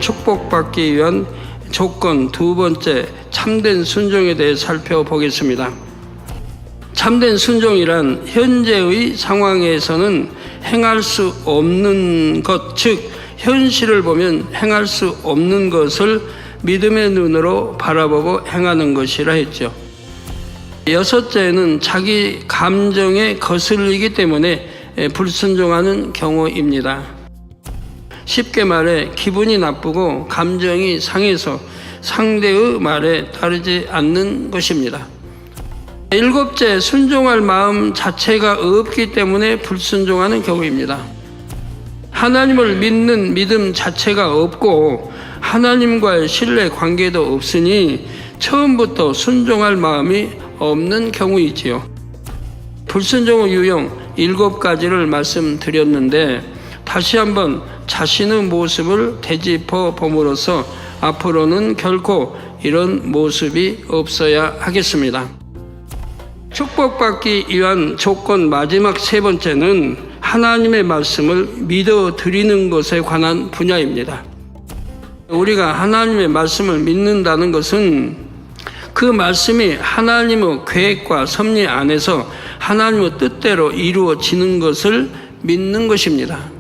축복받기 위한 조건 두 번째, 참된 순종에 대해 살펴보겠습니다. 참된 순종이란 현재의 상황에서는 행할 수 없는 것, 즉 현실을 보면 행할 수 없는 것을 믿음의 눈으로 바라보고 행하는 것이라 했죠. 여섯째는 자기 감정에 거슬리기 때문에 불순종하는 경우입니다. 쉽게 말해 기분이 나쁘고 감정이 상해서 상대의 말에 따르지 않는 것입니다. 일곱째, 순종할 마음 자체가 없기 때문에 불순종하는 경우입니다. 하나님을 믿는 믿음 자체가 없고 하나님과의 신뢰 관계도 없으니 처음부터 순종할 마음이 없는 경우이지요. 불순종의 유형 7가지를 말씀드렸는데 다시 한번 자신의 모습을 되짚어 봄으로써 앞으로는 결코 이런 모습이 없어야 하겠습니다. 축복받기 위한 조건 마지막 세 번째는 하나님의 말씀을 믿어 드리는 것에 관한 분야입니다. 우리가 하나님의 말씀을 믿는다는 것은 그 말씀이 하나님의 계획과 섭리 안에서 하나님의 뜻대로 이루어지는 것을 믿는 것입니다.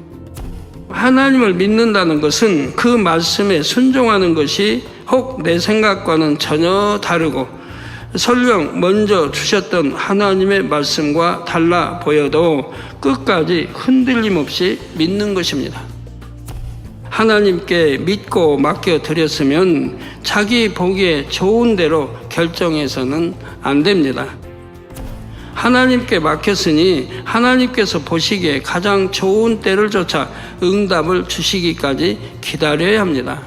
하나님을 믿는다는 것은 그 말씀에 순종하는 것이 혹 내 생각과는 전혀 다르고 설령 먼저 주셨던 하나님의 말씀과 달라 보여도 끝까지 흔들림 없이 믿는 것입니다. 하나님께 믿고 맡겨드렸으면 자기 보기에 좋은 대로 결정해서는 안 됩니다. 하나님께 맡겼으니 하나님께서 보시기에 가장 좋은 때를 쫓아 응답을 주시기까지 기다려야 합니다.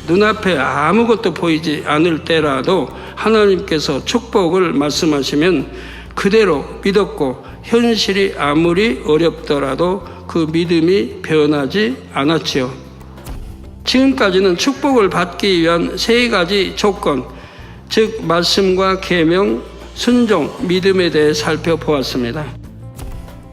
눈앞에 아무것도 보이지 않을 때라도 하나님께서 축복을 말씀하시면 그대로 믿었고 현실이 아무리 어렵더라도 그 믿음이 변하지 않았지요. 지금까지는 축복을 받기 위한 3가지 조건, 즉 말씀과 계명, 순종, 믿음에 대해 살펴보았습니다.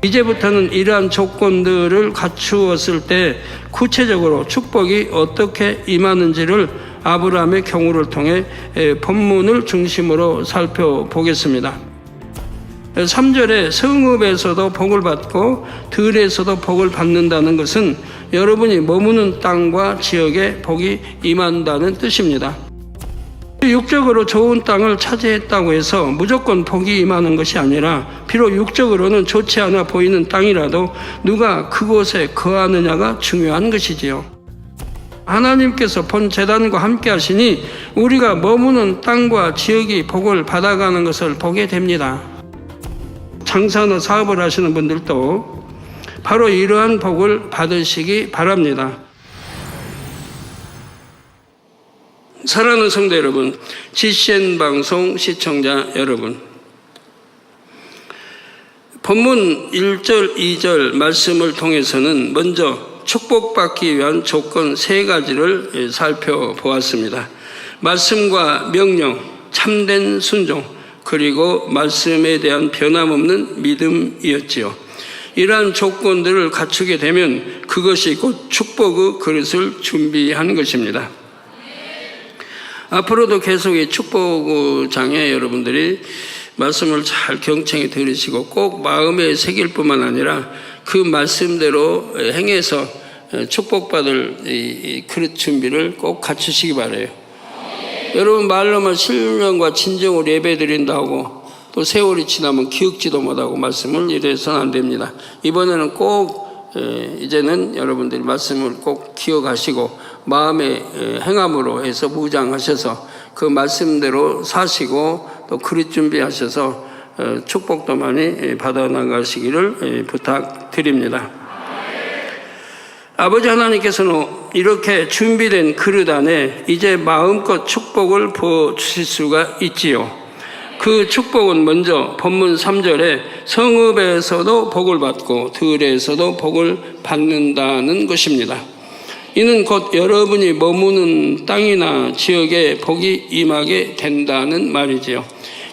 이제부터는 이러한 조건들을 갖추었을 때 구체적으로 축복이 어떻게 임하는지를 아브라함의 경우를 통해 본문을 중심으로 살펴보겠습니다. 3절에 성읍에서도 복을 받고 들에서도 복을 받는다는 것은 여러분이 머무는 땅과 지역에 복이 임한다는 뜻입니다. 육적으로 좋은 땅을 차지했다고 해서 무조건 복이 임하는 것이 아니라 비록 육적으로는 좋지 않아 보이는 땅이라도 누가 그곳에 거하느냐가 중요한 것이지요. 하나님께서 본 제단과 함께 하시니 우리가 머무는 땅과 지역이 복을 받아가는 것을 보게 됩니다. 장사나 사업을 하시는 분들도 바로 이러한 복을 받으시기 바랍니다. 사랑하는 성도 여러분, GCN 방송 시청자 여러분, 본문 1절, 2절 말씀을 통해서는 먼저 축복받기 위한 조건 3가지를 살펴보았습니다. 말씀과 명령, 참된 순종, 그리고 말씀에 대한 변함없는 믿음이었지요. 이러한 조건들을 갖추게 되면 그것이 곧 축복의 그릇을 준비하는 것입니다. 앞으로도 계속 이 축복장에 여러분들이 말씀을 잘 경청히 들으시고 꼭 마음에 새길 뿐만 아니라 그 말씀대로 행해서 축복받을 이 그릇 준비를 꼭 갖추시기 바라요. 여러분 말로만 신령과 진정으로 예배드린다고 또 세월이 지나면 기억지도 못하고 말씀을 이래서는 안 됩니다. 이번에는 꼭 이제는 여러분들이 말씀을 꼭 기억하시고 마음의 행함으로 해서 무장하셔서 그 말씀대로 사시고 또 그릇 준비하셔서 축복도 많이 받아나가시기를 부탁드립니다. 아버지 하나님께서는 이렇게 준비된 그릇 안에 이제 마음껏 축복을 부어주실 수가 있지요. 그 축복은 먼저 본문 3절에 성읍에서도 복을 받고 들에서도 복을 받는다는 것입니다. 이는 곧 여러분이 머무는 땅이나 지역에 복이 임하게 된다는 말이지요.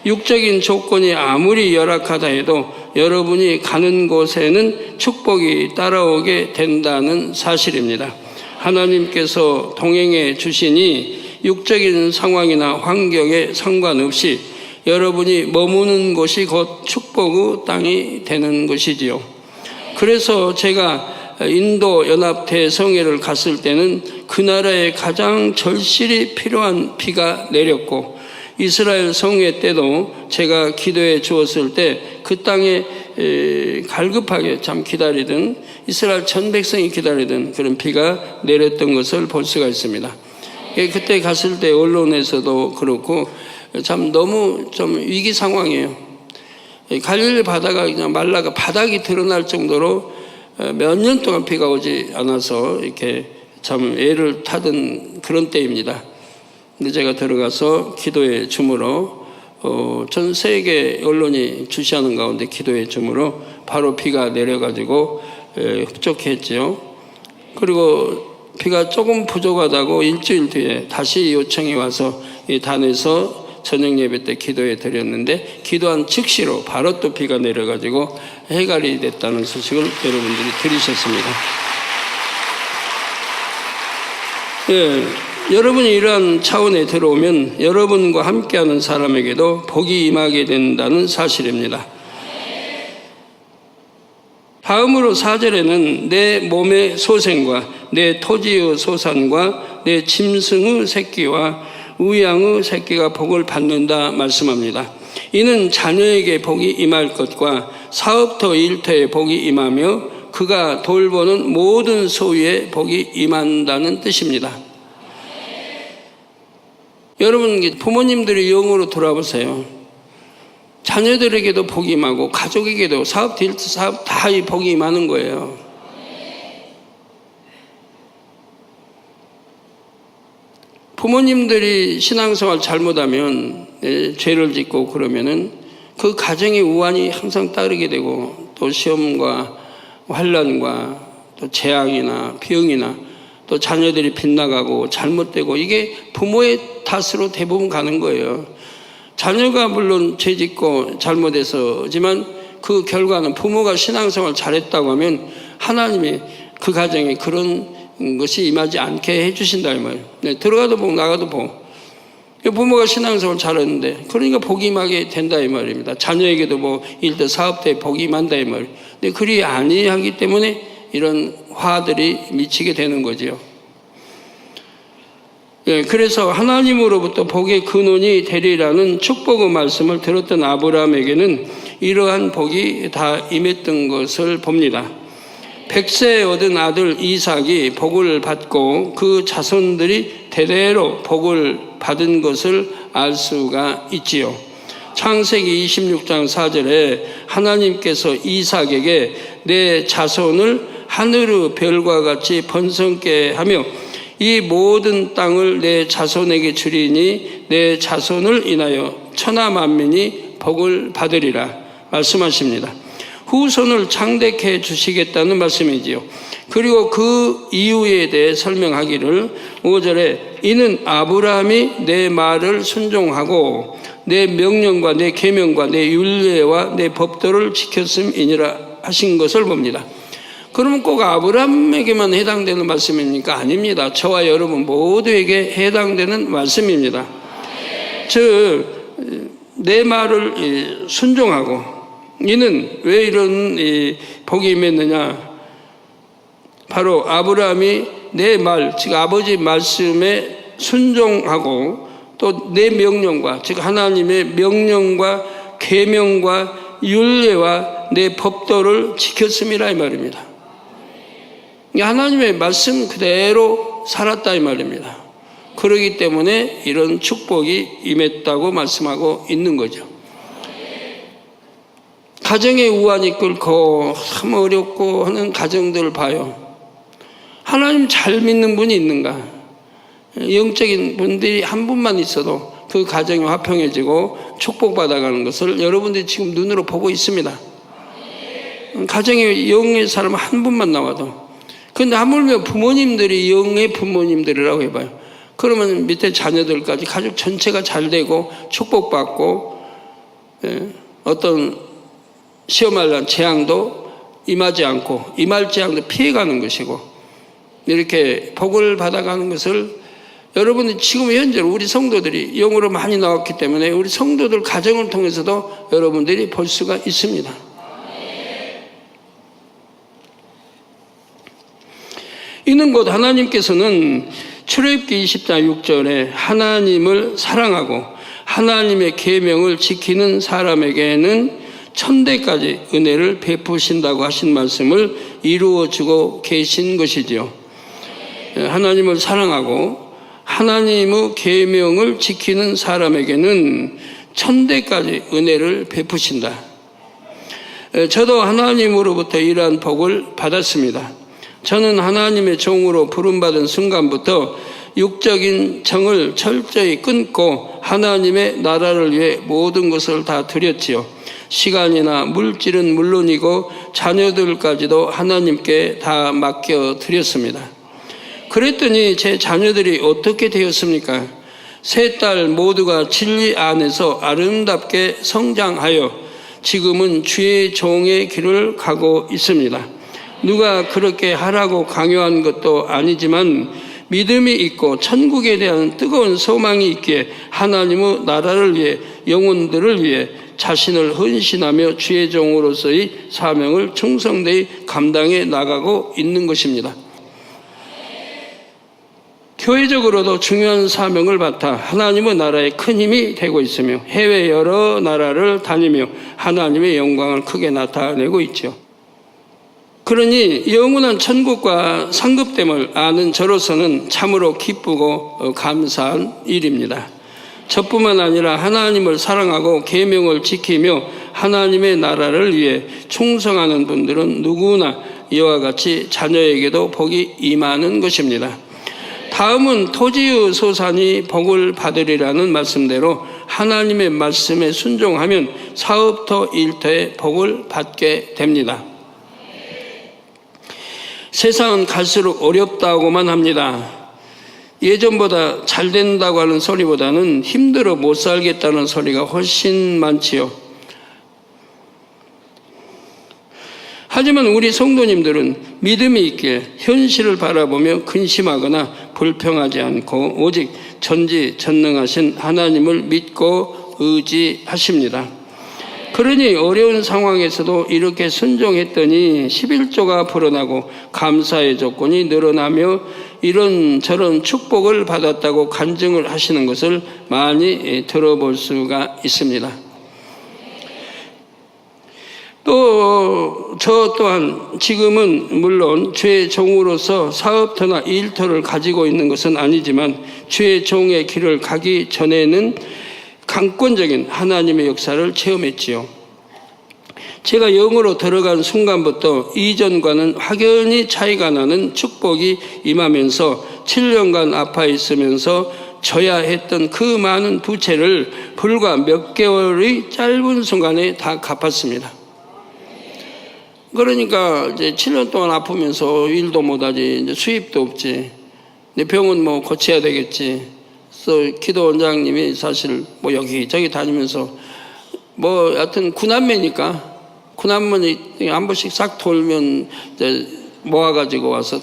육적인 조건이 아무리 열악하다 해도 여러분이 가는 곳에는 축복이 따라오게 된다는 사실입니다. 하나님께서 동행해 주시니 육적인 상황이나 환경에 상관없이 여러분이 머무는 곳이 곧 축복의 땅이 되는 것이지요. 그래서 제가 인도 연합 대성회를 갔을 때는 그 나라에 가장 절실히 필요한 비가 내렸고, 이스라엘 성회 때도 제가 기도해 주었을 때 그 땅에 갈급하게 참 기다리던, 이스라엘 전 백성이 기다리던 그런 비가 내렸던 것을 볼 수가 있습니다. 그때 갔을 때 언론에서도 그렇고 참 너무 좀 위기 상황이에요. 갈릴리 바다가 그냥 말라가 바닥이 드러날 정도로 몇 년 동안 비가 오지 않아서 이렇게 참 애를 타던 그런 때입니다. 근데 제가 들어가서 기도의 줌으로 전 세계 언론이 주시하는 가운데 기도의 줌으로 바로 비가 내려가지고 흡족했죠. 그리고 비가 조금 부족하다고 일주일 뒤에 다시 요청이 와서 이 단에서 저녁 예배 때 기도해 드렸는데, 기도한 즉시로 바로 또 비가 내려가지고 해갈이 됐다는 소식을 여러분들이 들으셨습니다. 여러분이 이러한 차원에 들어오면 여러분과 함께하는 사람에게도 복이 임하게 된다는 사실입니다. 다음으로 4절에는 내 몸의 소생과 내 토지의 소산과 내 짐승의 새끼와 우양의 새끼가 복을 받는다 말씀합니다. 이는 자녀에게 복이 임할 것과 사업터 일터에 복이 임하며 그가 돌보는 모든 소유에 복이 임한다는 뜻입니다. 여러분, 부모님들이 영으로 돌아보세요. 자녀들에게도 복이 임하고 가족에게도 사업, 일터, 사업 다 복이 임하는 거예요. 부모님들이 신앙생활 잘못하면 죄를 짓고 그러면은 그 가정의 우환이 항상 따르게 되고, 또 시험과 환난과 또 재앙이나 병이나 또 자녀들이 빗나가고 잘못되고, 이게 부모의 탓으로 대부분 가는 거예요. 자녀가 물론 죄 짓고 잘못해서지만 그 결과는 부모가 신앙생활 잘했다고 하면 하나님이 그 가정에 그런 것이 임하지 않게 해주신다 이 말이에요. 들어가도 복 나가도 복. 부모가 신앙생활 잘했는데 그러니까 복이 임하게 된다 이 말입니다. 자녀에게도 뭐 일도 사업 때 복이 임한다 이 말이에요. 근데 그리 아니하기 때문에 이런 화들이 미치게 되는 거죠. 그래서 하나님으로부터 복의 근원이 되리라는 축복의 말씀을 들었던 아브라함에게는 이러한 복이 다 임했던 것을 봅니다. 100세 얻은 아들 이삭이 복을 받고 그 자손들이 대대로 복을 받은 것을 알 수가 있지요. 창세기 26장 4절에 하나님께서 이삭에게 내 자손을 하늘의 별과 같이 번성케 하며 이 모든 땅을 내 자손에게 주리니 내 자손을 인하여 천하 만민이 복을 받으리라 말씀하십니다. 후손을 창대케 주시겠다는 말씀이지요. 그리고 그 이유에 대해 설명하기를 5절에 이는 아브라함이 내 말을 순종하고 내 명령과 내 계명과 내 율례와 내 법도를 지켰음이니라 하신 것을 봅니다. 그러면 꼭 아브라함에게만 해당되는 말씀입니까? 아닙니다. 저와 여러분 모두에게 해당되는 말씀입니다. 즉 내 말을 순종하고, 이는 왜 이런 복이 임했느냐? 바로 아브라함이 내 말, 즉 아버지 말씀에 순종하고 또 내 명령과, 즉 하나님의 명령과 계명과 율례와 내 법도를 지켰음이라 이 말입니다. 하나님의 말씀 그대로 살았다 이 말입니다. 그러기 때문에 이런 축복이 임했다고 말씀하고 있는 거죠. 가정의 우환이 끓고 참 어렵고 하는 가정들을 봐요. 하나님 잘 믿는 분이 있는가? 영적인 분들이 한 분만 있어도 그 가정이 화평해지고 축복받아가는 것을 여러분들이 지금 눈으로 보고 있습니다. 가정에 영의 사람 한 분만 나와도. 근데 하물며 부모님들이 영의 부모님들이라고 해봐요. 그러면 밑에 자녀들까지 가족 전체가 잘 되고 축복받고, 어떤 시험할 난 재앙도 임하지 않고 임할 재앙도 피해가는 것이고, 이렇게 복을 받아가는 것을 여러분이 지금 현재 우리 성도들이 영으로 많이 나왔기 때문에 우리 성도들 가정을 통해서도 여러분들이 볼 수가 있습니다. 이는 곧 하나님께서는 출애굽기 20장 6절에 하나님을 사랑하고 하나님의 계명을 지키는 사람에게는 천대까지 은혜를 베푸신다고 하신 말씀을 이루어주고 계신 것이지요. 하나님을 사랑하고 하나님의 계명을 지키는 사람에게는 천대까지 은혜를 베푸신다. 저도 하나님으로부터 이러한 복을 받았습니다. 저는 하나님의 종으로 부름받은 순간부터 육적인 정을 철저히 끊고 하나님의 나라를 위해 모든 것을 다 드렸지요. 시간이나 물질은 물론이고 자녀들까지도 하나님께 다 맡겨 드렸습니다. 그랬더니 제 자녀들이 어떻게 되었습니까? 세 딸 모두가 진리 안에서 아름답게 성장하여 지금은 주의 종의 길을 가고 있습니다. 누가 그렇게 하라고 강요한 것도 아니지만 믿음이 있고 천국에 대한 뜨거운 소망이 있기에 하나님의 나라를 위해 영혼들을 위해 자신을 헌신하며 주의 종으로서의 사명을 충성되이 감당해 나가고 있는 것입니다. 교회적으로도 중요한 사명을 맡아 하나님의 나라에 큰 힘이 되고 있으며 해외 여러 나라를 다니며 하나님의 영광을 크게 나타내고 있죠. 그러니 영원한 천국과 상급됨을 아는 저로서는 참으로 기쁘고 감사한 일입니다. 저뿐만 아니라 하나님을 사랑하고 계명을 지키며 하나님의 나라를 위해 충성하는 분들은 누구나 이와 같이 자녀에게도 복이 임하는 것입니다. 다음은 토지의 소산이 복을 받으리라는 말씀대로 하나님의 말씀에 순종하면 사업터 일터에 복을 받게 됩니다. 세상은 갈수록 어렵다고만 합니다. 예전보다 잘 된다고 하는 소리보다는 힘들어 못 살겠다는 소리가 훨씬 많지요. 하지만 우리 성도님들은 믿음이 있게 현실을 바라보며 근심하거나 불평하지 않고 오직 전지전능하신 하나님을 믿고 의지하십니다. 그러니 어려운 상황에서도 이렇게 순종했더니 11조가 불어나고 감사의 조건이 늘어나며 이런저런 축복을 받았다고 간증을 하시는 것을 많이 들어볼 수가 있습니다. 또 저 또한 지금은 물론 주의 종으로서 사업터나 일터를 가지고 있는 것은 아니지만 주의 종의 길을 가기 전에는 강권적인 하나님의 역사를 체험했지요. 제가 영으로 들어간 순간부터 이전과는 확연히 차이가 나는 축복이 임하면서 7년간 아파 있으면서 져야 했던 그 많은 부채를 불과 몇 개월의 짧은 순간에 다 갚았습니다. 그러니까 이제 7년 동안 아프면서 일도 못하지, 이제 수입도 없지, 병원 뭐 고쳐야 되겠지. 그래서 기도 원장님이 사실 뭐 여기저기 다니면서 뭐 여하튼 구남매니까 구남매니 한 번씩 싹 돌면 이제 모아가지고 와서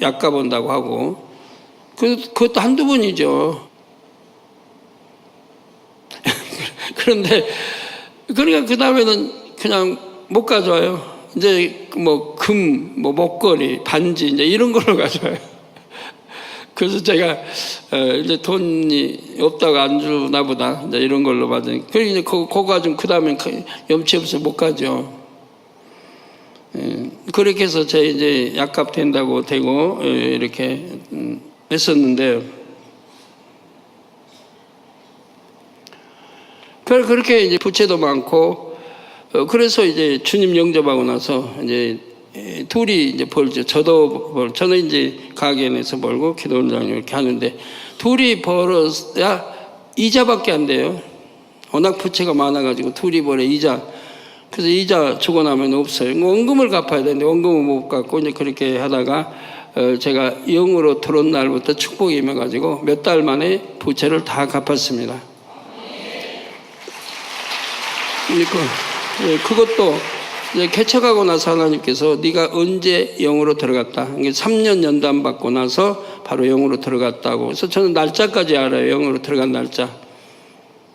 약 가본다고 하고 그것도 한두 번이죠. 그런데 그러니까 그 다음에는 그냥 못 가져와요. 이제 뭐 금, 뭐 목걸이, 반지 이제 이런 걸로 가져와요. 그래서 제가 이제 돈이 없다고 안 주나 보다 이제 이런 걸로 받으니까 그래서 이제 그거 가지고 그 다음에 염치 없어 못 가죠. 그렇게 해서 제 이제 약값 된다고 되고 이렇게 했었는데 그렇게 이제 부채도 많고 그래서 이제 주님 영접하고 나서 이제 둘이 이제 벌죠. 저도 벌, 저는 이제 가게 내서 벌고 기도원장님 이렇게 하는데 둘이 벌어야 이자밖에 안 돼요. 워낙 부채가 많아가지고 둘이 벌어 이자. 그래서 이자 주고 나면 없어요. 원금을 갚아야 되는데 원금을 못 갚고 이제 그렇게 하다가 제가 영으로 들어온 날부터 축복이 임해가지고 몇 달 만에 부채를 다 갚았습니다. 그것도 이제 개척하고 나서 하나님께서 네가 언제 영으로 들어갔다. 이게 3년 연단 받고 나서 바로 영으로 들어갔다고. 그래서 저는 날짜까지 알아요. 영으로 들어간 날짜.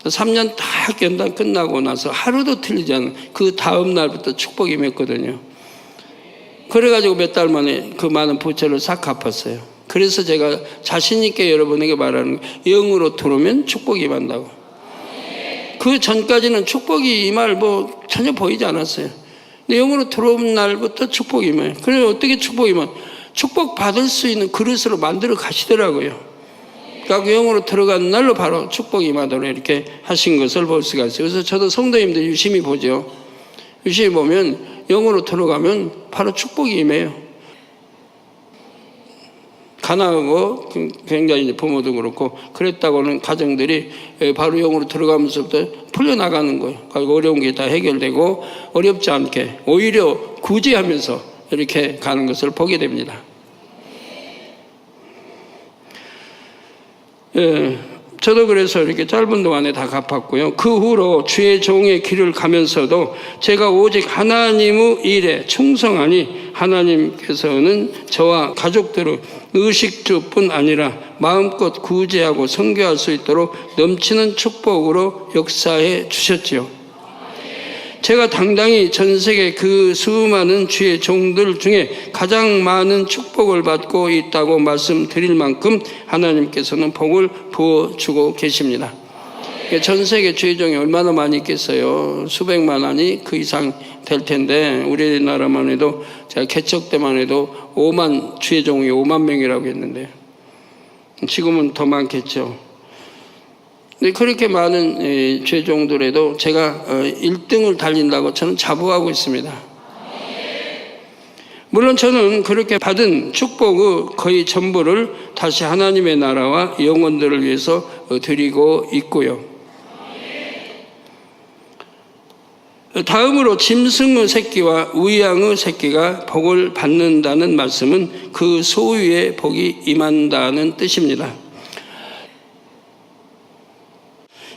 3년 딱 연단 끝나고 나서 하루도 틀리지 않은 그 다음 날부터 축복이 임했거든요. 그래가지고 몇 달 만에 그 많은 부채를 싹 갚았어요. 그래서 제가 자신 있게 여러분에게 말하는 거예요. 영으로 들어오면 축복이 임한다고. 그 전까지는 축복이 임할 전혀 보이지 않았어요. 근데 영으로 들어온 날부터 축복이 임해요. 그래서 어떻게 축복이 임해요? 축복 받을 수 있는 그릇으로 만들어 가시더라고요. 그러니까 영으로 들어간 날로 바로 축복이 임하도록 이렇게 하신 것을 볼 수가 있어요. 그래서 저도 성도님들 유심히 보죠. 유심히 보면 영으로 들어가면 바로 축복이 임해요. 가난하고 굉장히 부모도 그렇고 그랬다고는 가정들이 바로 영으로 들어가면서부터 풀려나가는 거예요. 어려운 게 다 해결되고 어렵지 않게 오히려 구제하면서 이렇게 가는 것을 보게 됩니다. 저도 그래서 이렇게 짧은 동안에 다 갚았고요. 그 후로 주의 종의 길을 가면서도 제가 오직 하나님의 일에 충성하니 하나님께서는 저와 가족들을 의식주뿐 아니라 마음껏 구제하고 선교할 수 있도록 넘치는 축복으로 역사해 주셨지요. 제가 당당히 전 세계 그 수많은 주의 종들 중에 가장 많은 축복을 받고 있다고 말씀드릴 만큼 하나님께서는 복을 부어주고 계십니다. 전 세계 주의 종이 얼마나 많이 있겠어요. 수백만 아니 그 이상 될 텐데 우리나라만 해도 제가 개척 때만 해도 5만 주의 종이 5만 명이라고 했는데 지금은 더 많겠죠. 그렇게 많은 죄종들에도 제가 1등을 달린다고 저는 자부하고 있습니다. 물론 저는 그렇게 받은 축복의 거의 전부를 다시 하나님의 나라와 영혼들을 위해서 드리고 있고요. 다음으로 짐승의 새끼와 우양의 새끼가 복을 받는다는 말씀은 그 소유의 복이 임한다는 뜻입니다.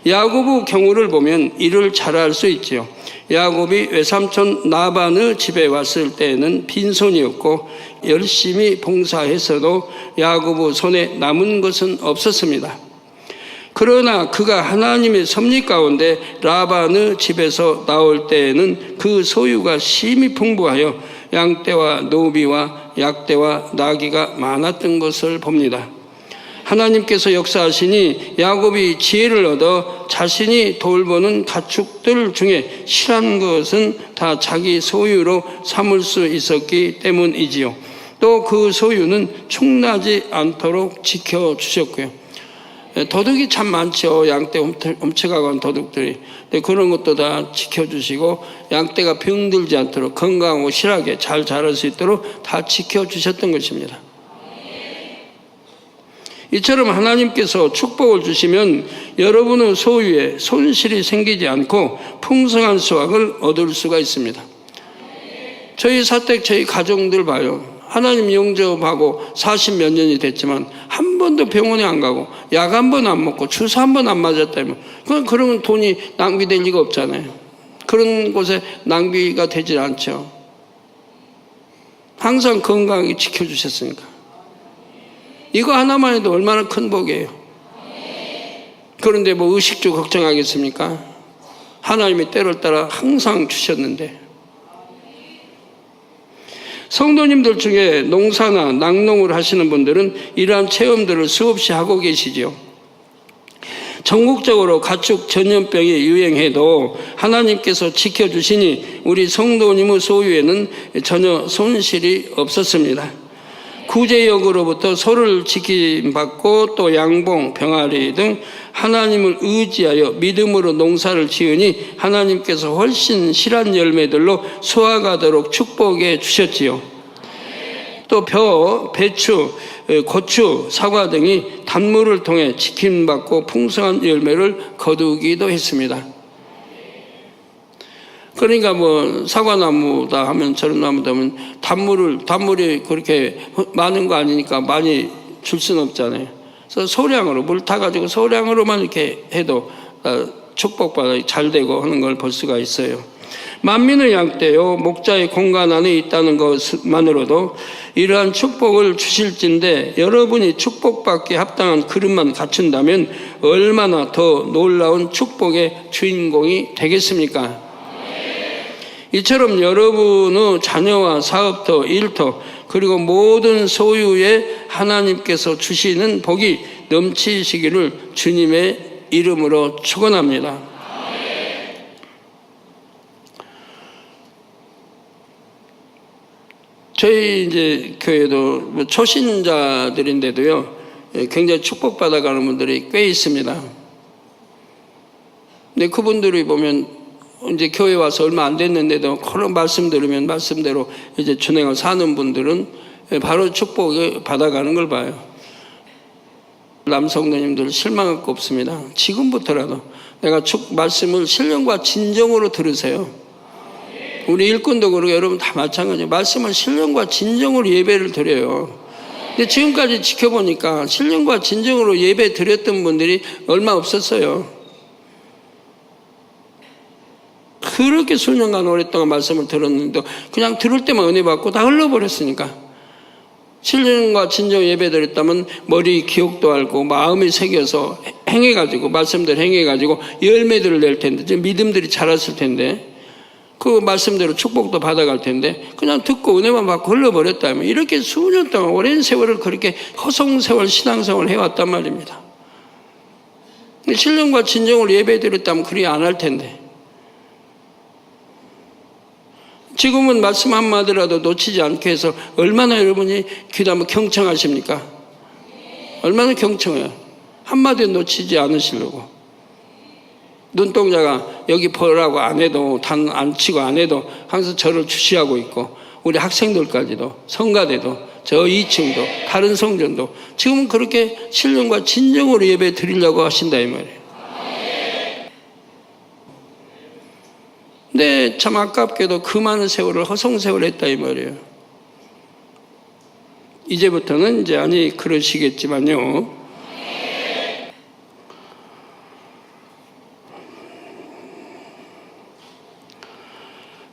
야곱의 경우를 보면 이를 잘 알 수 있지요. 야곱이 외삼촌 라반의 집에 왔을 때에는 빈손이었고 열심히 봉사했어도 야곱의 손에 남은 것은 없었습니다. 그러나 그가 하나님의 섭리 가운데 라반의 집에서 나올 때에는 그 소유가 심히 풍부하여 양떼와 노비와 약떼와 나귀가 많았던 것을 봅니다. 하나님께서 역사하시니 야곱이 지혜를 얻어 자신이 돌보는 가축들 중에 실한 것은 다 자기 소유로 삼을 수 있었기 때문이지요. 또 그 소유는 충나지 않도록 지켜주셨고요. 도둑이 참 많죠. 양떼 훔쳐가고 한 도둑들이. 그런 것도 다 지켜주시고 양떼가 병들지 않도록 건강하고 실하게 잘 자랄 수 있도록 다 지켜주셨던 것입니다. 이처럼 하나님께서 축복을 주시면 여러분의 소유에 손실이 생기지 않고 풍성한 수확을 얻을 수가 있습니다. 저희 사택, 저희 가정들 봐요. 하나님 영접하고 40몇 년이 됐지만 한 번도 병원에 안 가고 약 한 번 안 먹고 주사 한 번 안 맞았다면 그러면 돈이 낭비될 리가 없잖아요. 그런 곳에 낭비가 되질 않죠. 항상 건강하게 지켜주셨으니까. 이거 하나만 해도 얼마나 큰 복이에요. 그런데 의식주 걱정하겠습니까? 하나님이 때를 따라 항상 주셨는데. 성도님들 중에 농사나 낙농을 하시는 분들은 이러한 체험들을 수없이 하고 계시죠. 전국적으로 가축 전염병이 유행해도 하나님께서 지켜주시니 우리 성도님의 소유에는 전혀 손실이 없었습니다. 구제역으로부터 소를 지킴받고 또 양봉, 병아리 등 하나님을 의지하여 믿음으로 농사를 지으니 하나님께서 훨씬 실한 열매들로 수확하도록 축복해 주셨지요. 또 벼, 배추, 고추, 사과 등이 단물을 통해 지킴받고 풍성한 열매를 거두기도 했습니다. 그러니까 사과나무다 하면 저런 나무다 하면 단물이 그렇게 많은 거 아니니까 많이 줄 수는 없잖아요. 그래서 소량으로 물 타가지고 소량으로만 이렇게 해도 축복받아 잘 되고 하는 걸 볼 수가 있어요. 만민을 양떼요 목자의 공간 안에 있다는 것만으로도 이러한 축복을 주실진데 여러분이 축복받기에 합당한 그릇만 갖춘다면 얼마나 더 놀라운 축복의 주인공이 되겠습니까? 이처럼 여러분의 자녀와 사업터, 일터 그리고 모든 소유에 하나님께서 주시는 복이 넘치시기를 주님의 이름으로 축원합니다. 저희 이제 교회도 초신자들인데도요, 굉장히 축복받아가는 분들이 꽤 있습니다. 근데 그분들이 보면 이제 교회 와서 얼마 안 됐는데도 그런 말씀 들으면 말씀대로 이제 준행을 사는 분들은 바로 축복을 받아가는 걸 봐요. 남성도님들 실망할 거 없습니다. 지금부터라도 내가 말씀을 신령과 진정으로 들으세요. 우리 일꾼도 그러고 여러분 다 마찬가지예요. 말씀을 신령과 진정으로 예배를 드려요. 근데 지금까지 지켜보니까 신령과 진정으로 예배 드렸던 분들이 얼마 없었어요. 그렇게 수년간 오랫동안 말씀을 들었는데 그냥 들을 때만 은혜 받고 다 흘러버렸으니까. 신령과 진정 예배 드렸다면 머리 기억도 알고 마음이 새겨서 행해가지고 말씀대로 행해가지고 열매들을 낼 텐데 믿음들이 자랐을 텐데 그 말씀대로 축복도 받아갈 텐데 그냥 듣고 은혜만 받고 흘러버렸다면 이렇게 수년 동안 오랜 세월을 그렇게 허송세월 신앙생활을 해왔단 말입니다. 신령과 진정으로 예배 드렸다면 그리 안 할 텐데 지금은 말씀 한마디라도 놓치지 않게 해서 얼마나 여러분이 귀담아 경청하십니까? 얼마나 경청해요. 한마디 놓치지 않으시려고. 눈동자가 여기 보라고 안 해도 단 안 치고 안 해도 항상 저를 주시하고 있고 우리 학생들까지도 성가대도 저 2층도 다른 성전도 지금은 그렇게 신령과 진정으로 예배 드리려고 하신다 이 말이에요. 근데 참 아깝게도 그 많은 세월을 허송세월 했다 이 말이에요. 이제부터는 이제 아니 그러시겠지만요.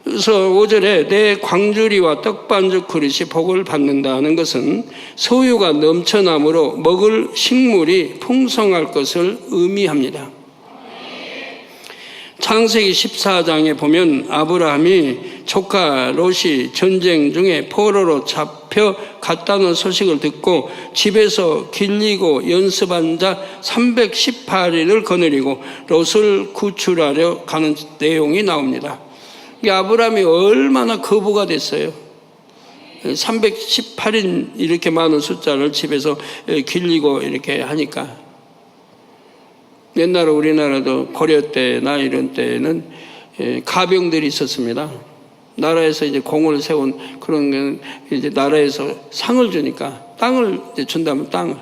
그래서 5절에 내 광주리와 떡반죽 그릇이 복을 받는다는 것은 소유가 넘쳐나므로 먹을 식물이 풍성할 것을 의미합니다. 창세기 14장에 보면 아브라함이 조카 롯이 전쟁 중에 포로로 잡혀갔다는 소식을 듣고 집에서 길리고 연습한 자 318인을 거느리고 롯을 구출하려 가는 내용이 나옵니다. 아브라함이 얼마나 거부가 됐어요. 318인 이렇게 많은 숫자를 집에서 길리고 이렇게 하니까. 옛날에 우리나라도 고려 때나 이런 때는 가병들이 있었습니다. 나라에서 이제 공을 세운 그런 게 이제 나라에서 상을 주니까 땅을 이제 준다면 땅을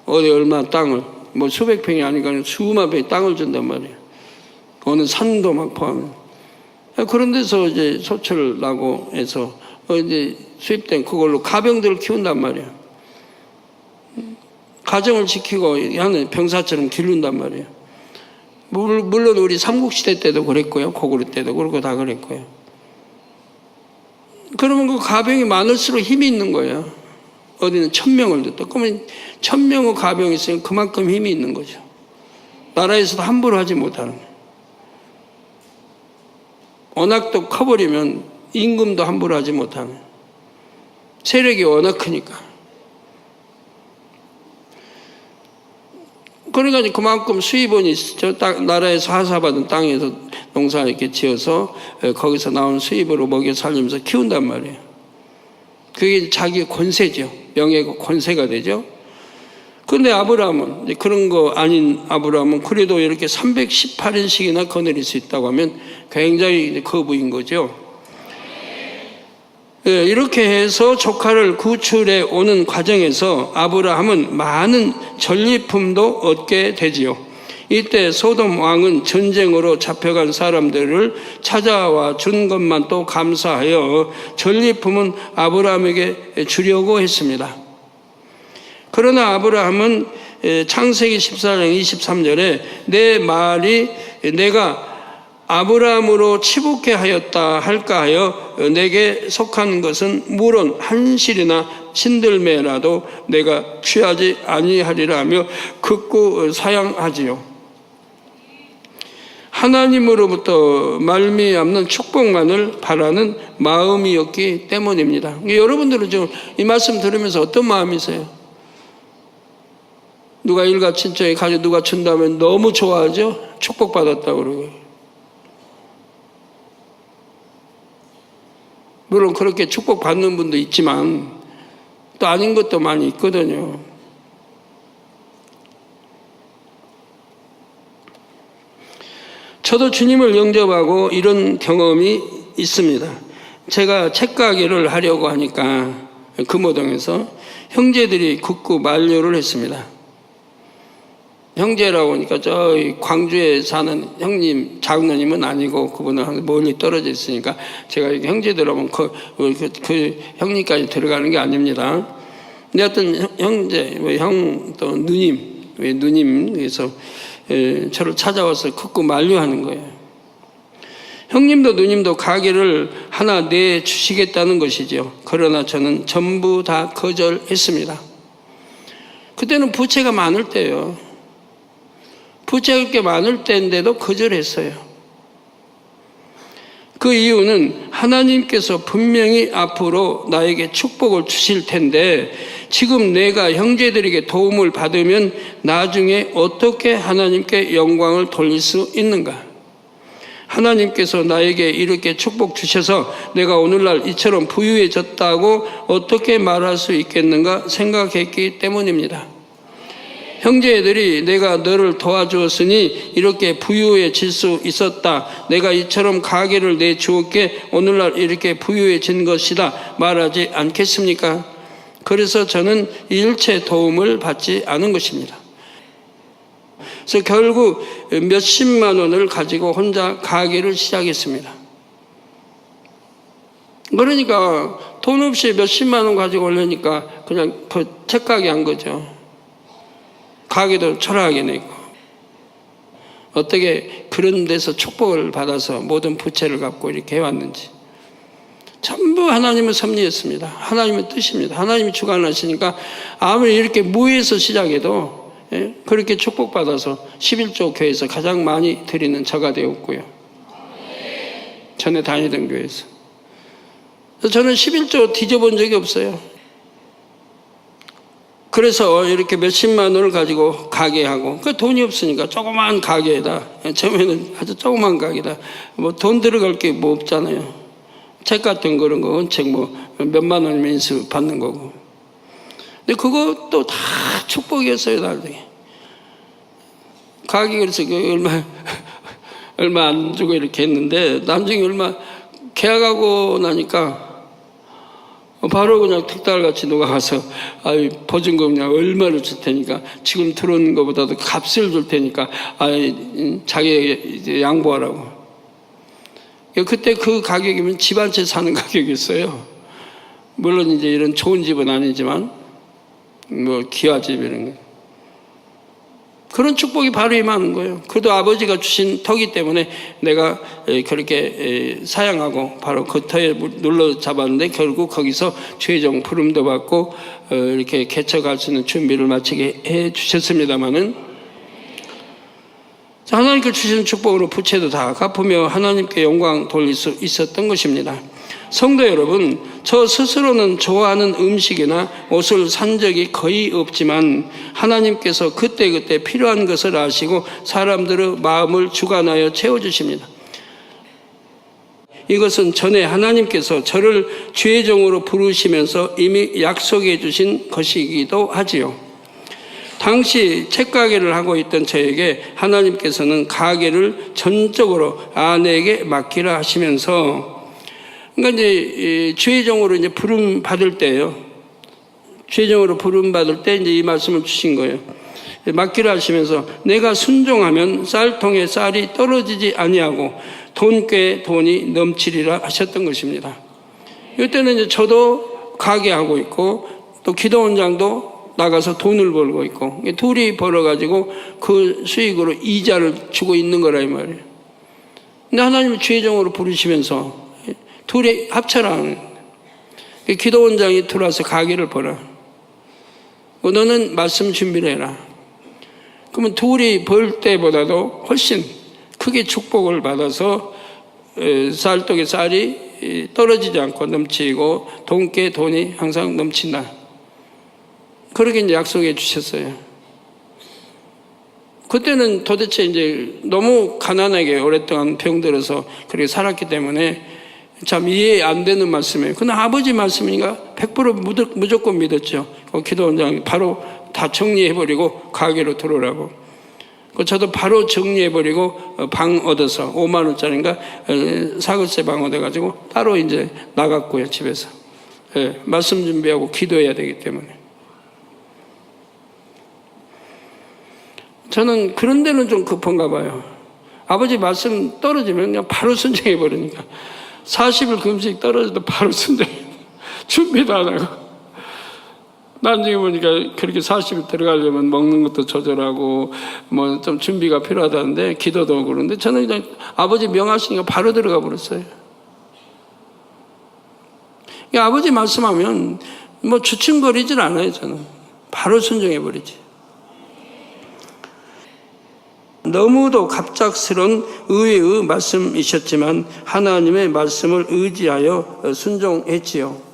어디 얼마 땅을 뭐 수백 평이 아니니까 수만 평의 땅을 준단 말이에요. 어느 산도 막 포함해. 그런 데서 이제 소출을 나고 해서 이제 수입된 그걸로 가병들을 키운단 말이에요. 가정을 지키고 하는 병사처럼 기른단 말이에요. 물론 우리 삼국시대 때도 그랬고요. 고구려 때도 그렇고 다 그랬고요. 그러면 그 가병이 많을수록 힘이 있는 거예요. 어디는 1000명을 뒀다. 그러면 1000명의 가병이 있으면 그만큼 힘이 있는 거죠. 나라에서도 함부로 하지 못하는 거예요. 워낙 또 커버리면 임금도 함부로 하지 못하는 거예요. 세력이 워낙 크니까. 그러니까 그만큼 수입원이 저 나라에서 하사받은 땅에서 농사 이렇게 지어서 거기서 나온 수입으로 먹여 살리면서 키운단 말이에요. 그게 자기 권세죠. 명예가 권세가 되죠. 그런데 아브라함은 그런 거 아닌 아브라함은 그래도 이렇게 318인씩이나 거느릴 수 있다고 하면 굉장히 거부인 거죠. 이렇게 해서 조카를 구출해 오는 과정에서 아브라함은 많은 전리품도 얻게 되지요. 이때 소돔 왕은 전쟁으로 잡혀간 사람들을 찾아와 준 것만 또 감사하여 전리품은 아브라함에게 주려고 했습니다. 그러나 아브라함은 창세기 14장 23절에 내 말이 내가 아브라함으로 치북해 하였다 할까 하여 내게 속한 것은 물론 한 실이나 신들매라도 내가 취하지 아니하리라 하며 극구 사양하지요. 하나님으로부터 말미암는 축복만을 바라는 마음이었기 때문입니다. 여러분들은 지금 이 말씀 들으면서 어떤 마음이세요? 누가 일가 친척이 가지고 누가 준다면 너무 좋아하죠? 축복받았다고 그러고. 물론 그렇게 축복받는 분도 있지만 또 아닌 것도 많이 있거든요. 저도 주님을 영접하고 이런 경험이 있습니다. 제가 책가게를 하려고 하니까 금호동에서 형제들이 극구 만류를 했습니다. 형제라고 하니까 저 광주에 사는 형님, 장로님은 아니고 그분은 멀리 떨어져 있으니까 제가 형제들하면 그 형님까지 들어가는 게 아닙니다. 근데 어떤 형제, 형 또 누님, 그래서 저를 찾아와서 극구 만류하는 거예요. 형님도 누님도 가게를 하나 내주시겠다는 것이죠. 그러나 저는 전부 다 거절했습니다. 그때는 부채가 많을 때예요. 부채가 꽤 많을 때인데도 거절했어요. 그 이유는 하나님께서 분명히 앞으로 나에게 축복을 주실 텐데 지금 내가 형제들에게 도움을 받으면 나중에 어떻게 하나님께 영광을 돌릴 수 있는가? 하나님께서 나에게 이렇게 축복 주셔서 내가 오늘날 이처럼 부유해졌다고 어떻게 말할 수 있겠는가 생각했기 때문입니다. 형제들이 내가 너를 도와주었으니 이렇게 부유해질 수 있었다. 내가 이처럼 가게를 내주었기에 오늘날 이렇게 부유해진 것이다. 말하지 않겠습니까? 그래서 저는 일체 도움을 받지 않은 것입니다. 그래서 결국 몇십만 원을 가지고 혼자 가게를 시작했습니다. 그러니까 돈 없이 몇십만 원 가지고 오려니까 그냥 그 책가게 한 거죠. 가게도 초라하게 내고. 어떻게 그런 데서 축복을 받아서 모든 부채를 갚고 이렇게 해왔는지. 전부 하나님의 섭리였습니다. 하나님의 뜻입니다. 하나님이 주관하시니까 아무리 이렇게 무에서 시작해도 그렇게 축복받아서 11조 교회에서 가장 많이 드리는 저가 되었고요. 전에 다니던 교회에서. 저는 11조 뒤져본 적이 없어요. 그래서 이렇게 몇십만 원을 가지고 가게하고, 그 돈이 없으니까 조그만 가게에다, 처음에는 아주 조그만 가게다, 뭐 돈 들어갈 게 뭐 없잖아요. 책 같은 그런 거, 은책 뭐 몇만 원이면 인수 받는 거고. 근데 그것도 다 축복이었어요, 나중에. 가게 그래서 얼마 안 주고 이렇게 했는데, 나중에 계약하고 나니까 바로 그냥 특달같이 누가 가서 보증금 그냥 얼마를 줄 테니까 지금 들어오는 것보다도 값을 줄 테니까 자기 양보하라고. 그때 그 가격이면 집 한 채 사는 가격이었어요. 물론 이제 이런 좋은 집은 아니지만 뭐 기와집 이런 거. 그런 축복이 바로 임하는 거예요. 그래도 아버지가 주신 터기 때문에 내가 그렇게 사양하고 바로 그 터에 눌러 잡았는데 결국 거기서 최종 부름도 받고 이렇게 개척할 수 있는 준비를 마치게 해 주셨습니다마는, 하나님께 주신 축복으로 부채도 다 갚으며 하나님께 영광 돌릴 수 있었던 것입니다. 성도 여러분, 저 스스로는 좋아하는 음식이나 옷을 산 적이 거의 없지만 하나님께서 그때그때 필요한 것을 아시고 사람들의 마음을 주관하여 채워주십니다. 이것은 전에 하나님께서 저를 주의 종으로 부르시면서 이미 약속해 주신 것이기도 하지요. 당시 책가게를 하고 있던 저에게 하나님께서는 가게를 전적으로 아내에게 맡기라 하시면서, 그러니까 이제 주의 종으로 이제 부름 받을 때요. 주의 종으로 부름 받을 때 이제 이 말씀을 주신 거예요. 맡기라 하시면서 내가 순종하면 쌀통에 쌀이 떨어지지 아니하고 돈께 돈이 넘치리라 하셨던 것입니다. 이때는 이제 저도 가게 하고 있고 또 기도원장도 나가서 돈을 벌고 있고 둘이 벌어가지고 그 수익으로 이자를 주고 있는 거라 이 말이에요. 근데 하나님이 주의종으로 부르시면서 둘이 합쳐라. 기도원장이 들어와서 가게를 보라. 너는 말씀 준비를 해라. 그러면 둘이 벌 때보다도 훨씬 크게 축복을 받아서 쌀떡에 쌀이 떨어지지 않고 넘치고 돈께 돈이 항상 넘친다. 그렇게 이제 약속해 주셨어요. 그때는 도대체 이제 너무 가난하게 오랫동안 병들어서 그렇게 살았기 때문에 참 이해 안 되는 말씀이에요. 근데 아버지 말씀이니까 100% 무조건 믿었죠. 기도원장 바로 다 정리해버리고 가게로 들어오라고. 저도 바로 정리해버리고 방 얻어서 5만 원짜리인가 사글세 방 얻어가지고 따로 이제 나갔고요, 집에서. 말씀 준비하고 기도해야 되기 때문에. 저는 그런 데는 좀 급한가 봐요. 아버지 말씀 떨어지면 그냥 바로 순종해버리니까. 40일 금식 떨어져도 바로 순종해. 준비도 안 하고. 나중에 보니까 그렇게 40일 들어가려면 먹는 것도 조절하고 뭐 좀 준비가 필요하다는데 기도도 그러는데 저는 그냥 아버지 명하시니까 바로 들어가 버렸어요. 아버지 말씀하면 뭐 주춤거리질 않아요. 저는 바로 순종해 버리지. 너무도 갑작스러운 의외의 말씀이셨지만 하나님의 말씀을 의지하여 순종했지요.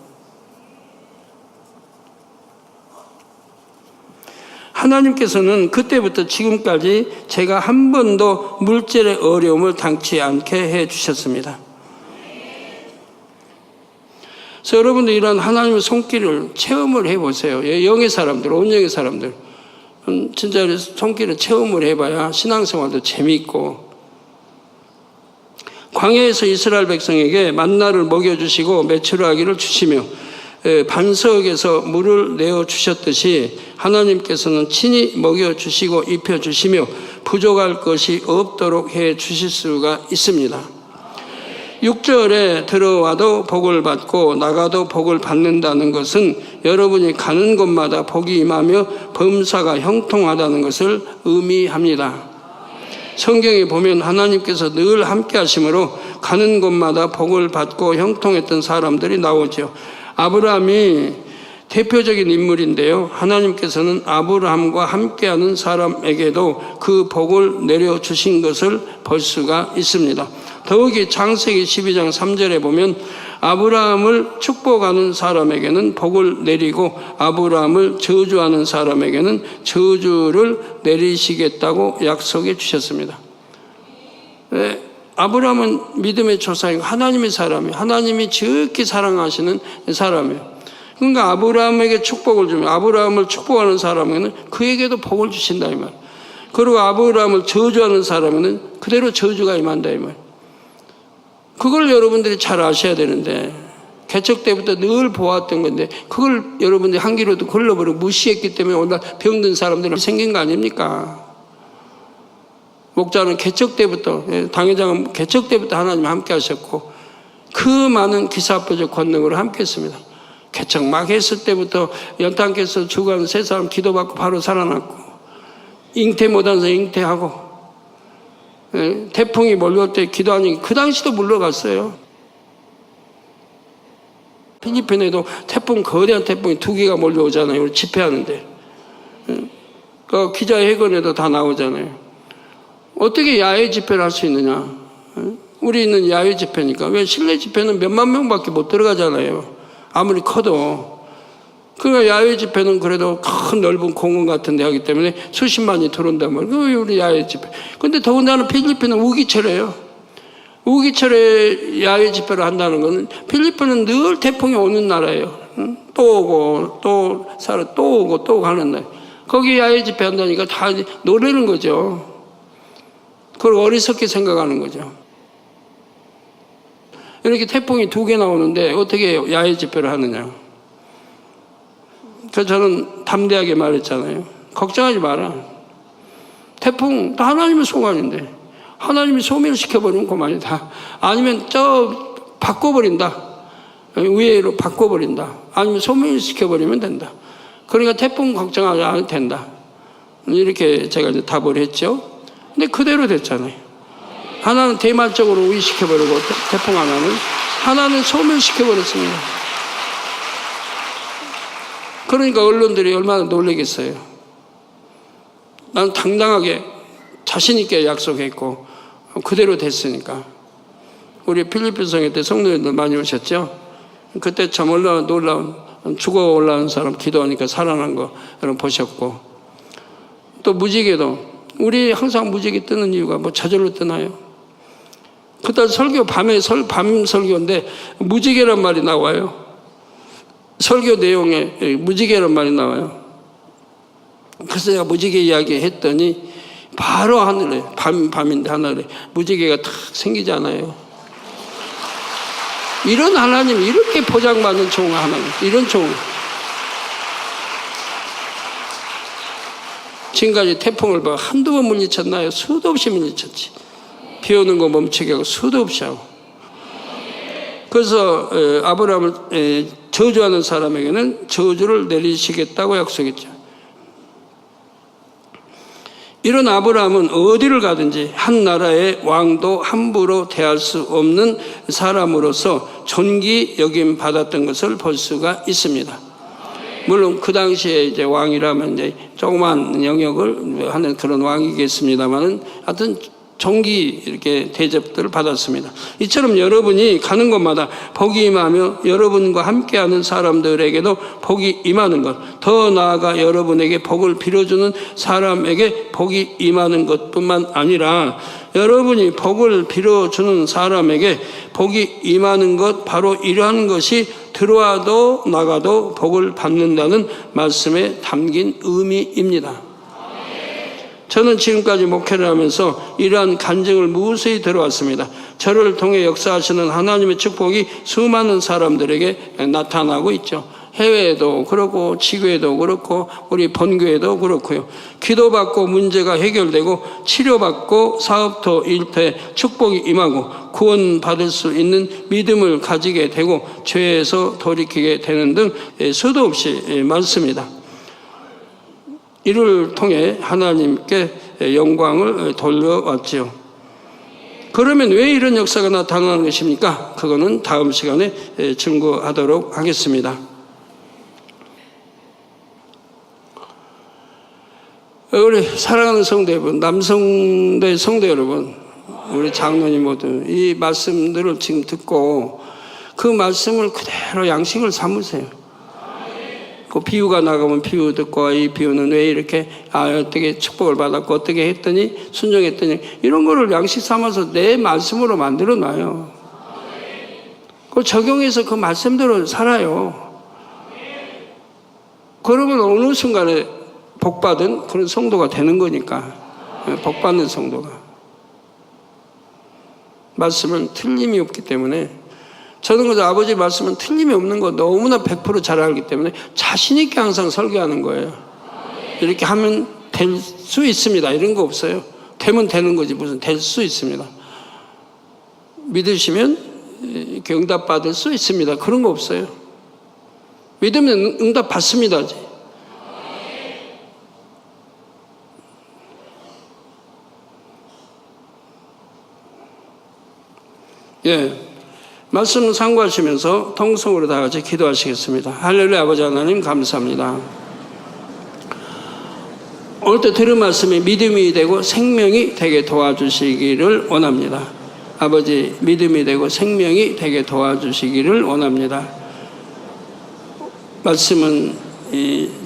하나님께서는 그때부터 지금까지 제가 한 번도 물질의 어려움을 당치 않게 해주셨습니다. 그래서 여러분들 이런 하나님의 손길을 체험을 해보세요. 영의 사람들, 온영의 사람들 진짜 손길을 체험을 해봐야 신앙생활도 재미있고, 광야에서 이스라엘 백성에게 만나를 먹여주시고 메추라기를 주시며 반석에서 물을 내어주셨듯이 하나님께서는 친히 먹여주시고 입혀주시며 부족할 것이 없도록 해주실 수가 있습니다. 6절에 들어와도 복을 받고 나가도 복을 받는다는 것은 여러분이 가는 곳마다 복이 임하며 범사가 형통하다는 것을 의미합니다. 성경에 보면 하나님께서 늘 함께 하심으로 가는 곳마다 복을 받고 형통했던 사람들이 나오죠. 아브라함이 대표적인 인물인데요. 하나님께서는 아브라함과 함께하는 사람에게도 그 복을 내려주신 것을 볼 수가 있습니다. 더욱이 창세기 12장 3절에 보면 아브라함을 축복하는 사람에게는 복을 내리고 아브라함을 저주하는 사람에게는 저주를 내리시겠다고 약속해 주셨습니다. 아브라함은 믿음의 조상이고 하나님의 사람이에요. 하나님이 지극히 사랑하시는 사람이에요. 그러니까 아브라함에게 축복을 주면 아브라함을 축복하는 사람에게는 그에게도 복을 주신다 이 말. 그리고 아브라함을 저주하는 사람에게는 그대로 저주가 임한다 이 말. 그걸 여러분들이 잘 아셔야 되는데 개척 때부터 늘 보았던 건데 그걸 여러분들이 한 귀로도 걸러버리고 무시했기 때문에 오늘 병든 사람들은 생긴 거 아닙니까? 목자는 개척 때부터, 당회장은 개척 때부터 하나님 함께 하셨고 그 많은 기사표적 권능으로 함께 했습니다. 개척 막 했을 때부터 연탄께서 죽은 세 사람 기도받고 바로 살아났고, 잉태 못한 사람 잉태하고, 태풍이 몰려올 때 기도하니 그 당시도 물러갔어요. 필리핀에도 태풍, 거대한 태풍이 2개가 몰려오잖아요. 우리 집회하는데. 그 기자회견에도 다 나오잖아요. 어떻게 야외 집회를 할 수 있느냐? 우리는 야외 집회니까. 왜 실내 집회는 몇만 명밖에 못 들어가잖아요. 아무리 커도. 그러니까 야외 집회는 그래도 큰 넓은 공원 같은 데 하기 때문에 수십만이 들어온단 말이에요. 왜 우리 야외 집회? 근데 더군다나 필리핀은 우기철이에요. 우기철에 야외 집회를 한다는 것은 필리핀은 늘 태풍이 오는 나라예요. 또 오고 또 오고 또 가는 날. 거기 야외 집회 한다니까 다 노래는 거죠. 그걸 어리석게 생각하는 거죠. 이렇게 태풍이 2개 나오는데 어떻게 야외 집회를 하느냐. 그래서 저는 담대하게 말했잖아요. 걱정하지 마라. 태풍 다 하나님의 소관인데 하나님이 소멸시켜버리면 그만이다. 아니면 바꿔버린다. 의외로 바꿔버린다. 아니면 소멸시켜버리면 된다. 그러니까 태풍 걱정하지 않아도 된다. 이렇게 제가 이제 답을 했죠. 근데 그대로 됐잖아요. 하나는 대말적으로 우위시켜버리고 태풍 하나는 소멸시켜버렸습니다. 그러니까 언론들이 얼마나 놀라겠어요. 나는 당당하게 자신있게 약속했고 그대로 됐으니까. 우리 필리핀 성회 때 성도님들 많이 오셨죠? 그때 참 놀라운 죽어 올라온 사람 기도하니까 살아난 거 여러분 보셨고, 또 무지개도 우리 항상 무지개 뜨는 이유가 뭐 저절로 뜨나요? 그때 설교 밤 설교인데 무지개란 말이 나와요. 설교 내용에 무지개란 말이 나와요. 그래서 제가 무지개 이야기 했더니 바로 하늘에 밤인데 하늘에 무지개가 탁 생기잖아요. 이런 하나님, 이렇게 보장받는 좋은 하나님, 이런 좋은. 지금까지 태풍을 한두 번 물리쳤나요? 수도 없이 물리쳤지. 비 오는 거 멈추게 하고 수도 없이 하고. 그래서 아브라함을 저주하는 사람에게는 저주를 내리시겠다고 약속했죠. 이런 아브라함은 어디를 가든지 한 나라의 왕도 함부로 대할 수 없는 사람으로서 존귀 여김 받았던 것을 볼 수가 있습니다. 물론 그 당시에 이제 왕이라면 이제 조그만 영역을 하는 그런 왕이겠습니다만은 하여튼 존귀 이렇게 대접들을 받았습니다. 이처럼 여러분이 가는 곳마다 복이 임하며 여러분과 함께하는 사람들에게도 복이 임하는 것, 더 나아가 여러분에게 복을 빌어주는 사람에게 복이 임하는 것뿐만 아니라 여러분이 복을 빌어주는 사람에게 복이 임하는 것, 바로 이러한 것이 들어와도 나가도 복을 받는다는 말씀에 담긴 의미입니다. 저는 지금까지 목회를 하면서 이러한 간증을 무수히 들어왔습니다. 저를 통해 역사하시는 하나님의 축복이 수많은 사람들에게 나타나고 있죠. 해외에도 그렇고 지구에도 그렇고 우리 본교에도 그렇고요. 기도받고 문제가 해결되고 치료받고 사업도 일터에 축복이 임하고 구원받을 수 있는 믿음을 가지게 되고 죄에서 돌이키게 되는 등 수도 없이 많습니다. 이를 통해 하나님께 영광을 돌려왔지요. 그러면 왜 이런 역사가 나타나는 것입니까? 그거는 다음 시간에 증거하도록 하겠습니다. 우리 사랑하는 성도 여러분, 남성대 성도 여러분, 우리 장로님 모두 이 말씀들을 지금 듣고 그 말씀을 그대로 양식을 삼으세요. 그 비유가 나가면 비유 듣고 이 비유는 왜 이렇게 어떻게 축복을 받았고 어떻게 했더니 순종했더니 이런 거를 양식 삼아서 내 말씀으로 만들어 놔요. 그걸 적용해서 그 말씀대로 살아요. 그러면 어느 순간에 복받은 그런 성도가 되는 거니까. 복받는 성도가. 말씀은 틀림이 없기 때문에 저는 그저 아버지 말씀은 틀림이 없는 거 너무나 100% 잘 알기 때문에 자신 있게 항상 설교하는 거예요. 이렇게 하면 될 수 있습니다. 이런 거 없어요. 되면 되는 거지 무슨 될 수 있습니다. 믿으시면 이렇게 응답 받을 수 있습니다. 그런 거 없어요. 믿으면 응답 받습니다. 예. 말씀을 상고하시면서 통성으로 다 같이 기도하시겠습니다. 할렐루야. 아버지 하나님 감사합니다. 오늘 때 들은 말씀이 믿음이 되고 생명이 되게 도와주시기를 원합니다. 아버지 믿음이 되고 생명이 되게 도와주시기를 원합니다. 말씀은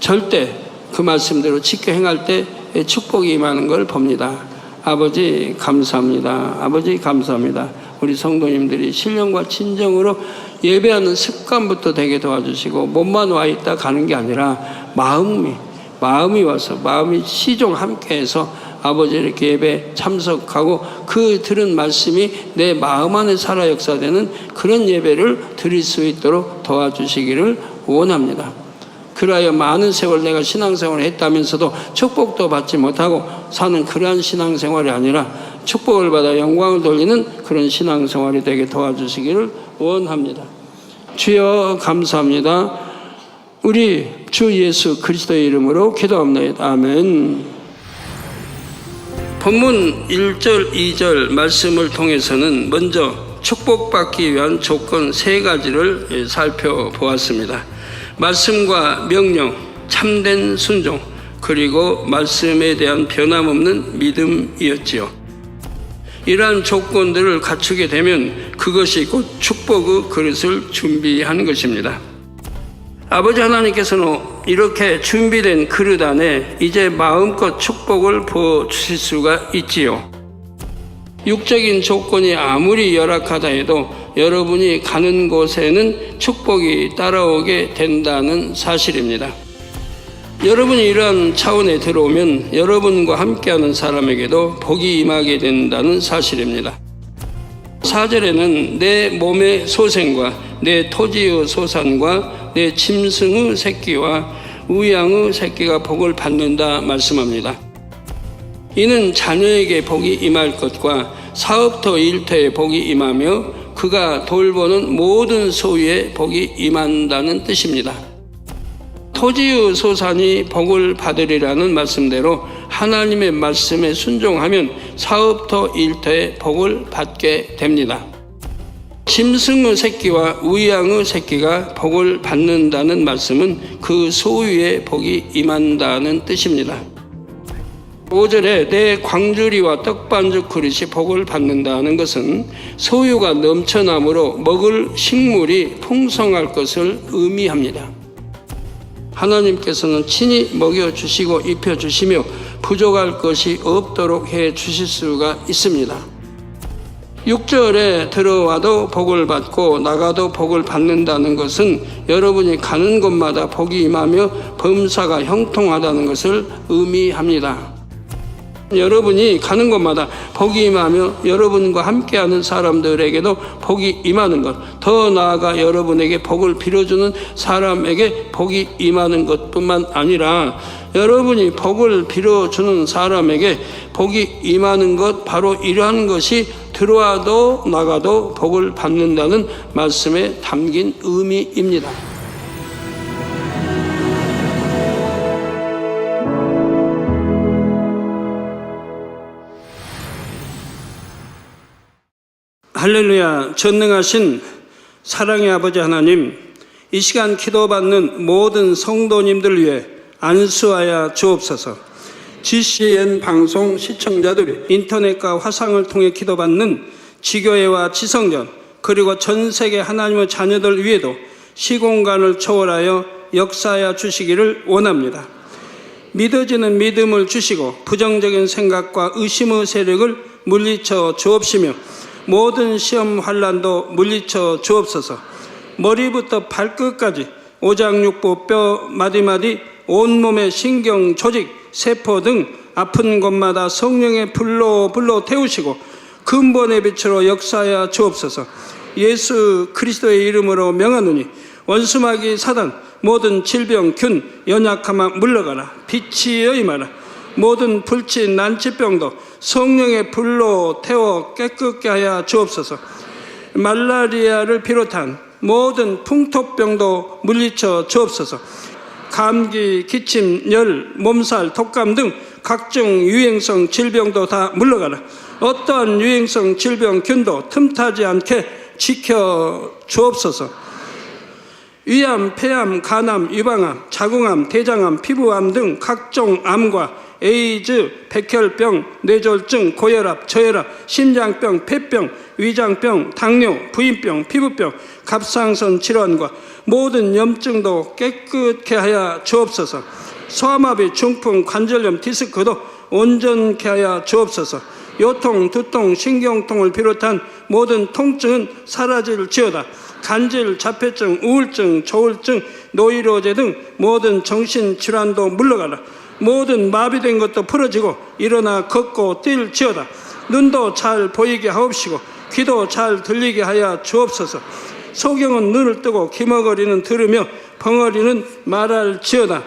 절대 그 말씀대로 지켜 행할 때 축복이 임하는 걸 봅니다. 아버지 감사합니다. 아버지 감사합니다. 우리 성도님들이 신령과 진정으로 예배하는 습관부터 되게 도와주시고 몸만 와 있다 가는 게 아니라 마음이 와서 마음이 시종 함께해서 아버지 이렇게 예배 참석하고 그 들은 말씀이 내 마음 안에 살아 역사되는 그런 예배를 드릴 수 있도록 도와주시기를 원합니다. 그러하여 많은 세월 내가 신앙생활을 했다면서도 축복도 받지 못하고 사는 그러한 신앙생활이 아니라 축복을 받아 영광을 돌리는 그런 신앙생활이 되게 도와주시기를 원합니다. 주여 감사합니다. 우리 주 예수 그리스도의 이름으로 기도합니다. 아멘. 본문 1절, 2절 말씀을 통해서는 먼저 축복받기 위한 조건 3가지를 살펴보았습니다. 말씀과 명령, 참된 순종, 그리고 말씀에 대한 변함없는 믿음이었지요. 이러한 조건들을 갖추게 되면 그것이 곧 축복의 그릇을 준비하는 것입니다. 아버지 하나님께서는 이렇게 준비된 그릇 안에 이제 마음껏 축복을 부어주실 수가 있지요. 육적인 조건이 아무리 열악하다 해도 여러분이 가는 곳에는 축복이 따라오게 된다는 사실입니다. 여러분이 이러한 차원에 들어오면 여러분과 함께하는 사람에게도 복이 임하게 된다는 사실입니다. 4절에는 내 몸의 소생과 내 토지의 소산과 내 짐승의 새끼와 우양의 새끼가 복을 받는다 말씀합니다. 이는 자녀에게 복이 임할 것과 사업터 일터에 복이 임하며 그가 돌보는 모든 소유에 복이 임한다는 뜻입니다. 토지의 소산이 복을 받으리라는 말씀대로 하나님의 말씀에 순종하면 사업터 일터에 복을 받게 됩니다. 짐승의 새끼와 우양의 새끼가 복을 받는다는 말씀은 그 소유에 복이 임한다는 뜻입니다. 5절에 내 광주리와 떡반죽 그릇이 복을 받는다는 것은 소유가 넘쳐나므로 먹을 식물이 풍성할 것을 의미합니다. 하나님께서는 친히 먹여주시고 입혀주시며 부족할 것이 없도록 해주실 수가 있습니다. 6절에 들어와도 복을 받고 나가도 복을 받는다는 것은 여러분이 가는 곳마다 복이 임하며 범사가 형통하다는 것을 의미합니다. 여러분이 가는 곳마다 복이 임하며 여러분과 함께하는 사람들에게도 복이 임하는 것, 더 나아가 여러분에게 복을 빌어주는 사람에게 복이 임하는 것뿐만 아니라 여러분이 복을 빌어주는 사람에게 복이 임하는 것, 바로 이러한 것이 들어와도 나가도 복을 받는다는 말씀에 담긴 의미입니다. 할렐루야. 전능하신 사랑의 아버지 하나님, 이 시간 기도받는 모든 성도님들 위해 안수하여 주옵소서. GCN 방송 시청자들이 인터넷과 화상을 통해 기도받는 지교회와 지성전, 그리고 전 세계 하나님의 자녀들 위에도 시공간을 초월하여 역사하여 주시기를 원합니다. 믿어지는 믿음을 주시고 부정적인 생각과 의심의 세력을 물리쳐 주옵시며 모든 시험 환난도 물리쳐 주옵소서. 머리부터 발끝까지 오장육부 뼈 마디마디 온몸의 신경 조직 세포 등 아픈 곳마다 성령의 불로 태우시고 근본의 빛으로 역사하여 주옵소서. 예수 그리스도의 이름으로 명하노니 원수마귀 사단 모든 질병 균 연약함아 물러가라. 빛이 임하라. 모든 불치 난치병도 성령의 불로 태워 깨끗게 하여 주옵소서. 말라리아를 비롯한 모든 풍토병도 물리쳐 주옵소서. 감기, 기침, 열, 몸살, 독감 등 각종 유행성 질병도 다 물러가라. 어떠한 유행성 질병균도 틈타지 않게 지켜 주옵소서. 위암, 폐암, 간암, 유방암, 자궁암, 대장암, 피부암 등 각종 암과 에이즈, 백혈병, 뇌졸중, 고혈압, 저혈압, 심장병, 폐병, 위장병, 당뇨, 부인병, 피부병, 갑상선 질환과 모든 염증도 깨끗게 하여 주옵소서. 소아마비, 중풍, 관절염, 디스크도 온전케 하여 주옵소서. 요통, 두통, 신경통을 비롯한 모든 통증은 사라질지어다. 간질, 자폐증, 우울증, 조울증, 노이로제 등 모든 정신질환도 물러가라. 모든 마비된 것도 풀어지고 일어나 걷고 뛸지어다. 눈도 잘 보이게 하옵시고 귀도 잘 들리게 하여 주옵소서. 소경은 눈을 뜨고 기머거리는 들으며 벙어리는 말할지어다.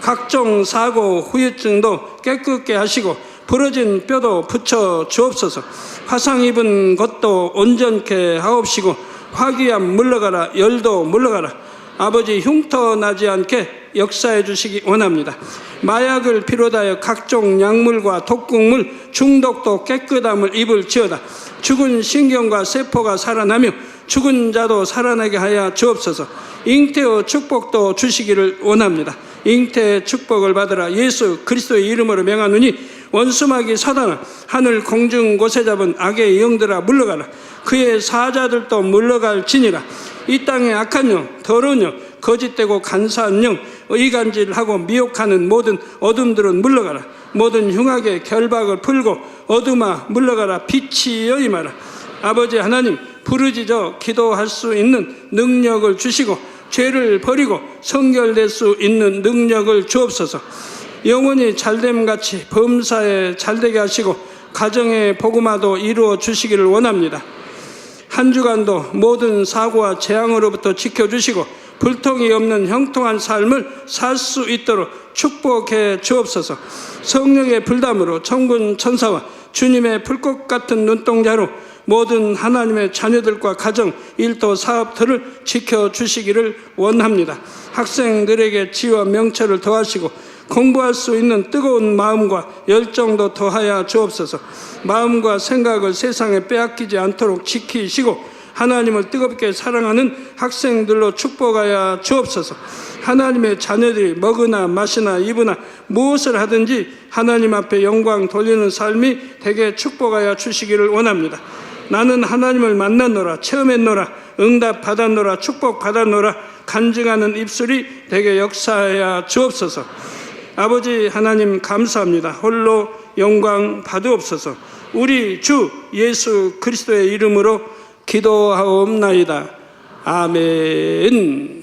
각종 사고 후유증도 깨끗게 하시고 부러진 뼈도 붙여 주옵소서. 화상 입은 것도 온전케 하옵시고 화기암 물러가라. 열도 물러가라. 아버지 흉터 나지 않게 역사해 주시기 원합니다. 마약을 비롯하여 각종 약물과 독극물, 중독도 깨끗함을 입을지어다. 죽은 신경과 세포가 살아나며 죽은 자도 살아나게 하여 주옵소서. 잉태의 축복도 주시기를 원합니다. 잉태의 축복을 받으라. 예수 그리스도의 이름으로 명하노니 원수마귀 사단아, 하늘 공중 곳에 잡은 악의 영들아 물러가라. 그의 사자들도 물러갈지니라. 이 땅의 악한 영, 더러운 영, 거짓되고 간사한 영, 의간질하고 미혹하는 모든 어둠들은 물러가라. 모든 흉악의 결박을 풀고 어둠아 물러가라. 빛이여 임하라. 아버지 하나님, 부르짖어 기도할 수 있는 능력을 주시고 죄를 버리고 성결될 수 있는 능력을 주옵소서. 영혼이 잘됨같이 범사에 잘되게 하시고 가정의 복음화도 이루어 주시기를 원합니다. 한 주간도 모든 사고와 재앙으로부터 지켜주시고 불통이 없는 형통한 삶을 살 수 있도록 축복해 주옵소서. 성령의 불담으로 천군 천사와 주님의 불꽃 같은 눈동자로 모든 하나님의 자녀들과 가정, 일도, 사업들을 지켜주시기를 원합니다. 학생들에게 지혜와 명철을 더하시고 공부할 수 있는 뜨거운 마음과 열정도 더하여 주옵소서. 마음과 생각을 세상에 빼앗기지 않도록 지키시고 하나님을 뜨겁게 사랑하는 학생들로 축복하여 주옵소서. 하나님의 자녀들이 먹으나 마시나 입으나 무엇을 하든지 하나님 앞에 영광 돌리는 삶이 되게 축복하여 주시기를 원합니다. 나는 하나님을 만났노라, 체험했노라, 응답 받았노라, 축복 받았노라 간증하는 입술이 되게 역사하여 주옵소서. 아버지 하나님 감사합니다. 홀로 영광 받으옵소서. 우리 주 예수 그리스도의 이름으로 기도하옵나이다. 아멘.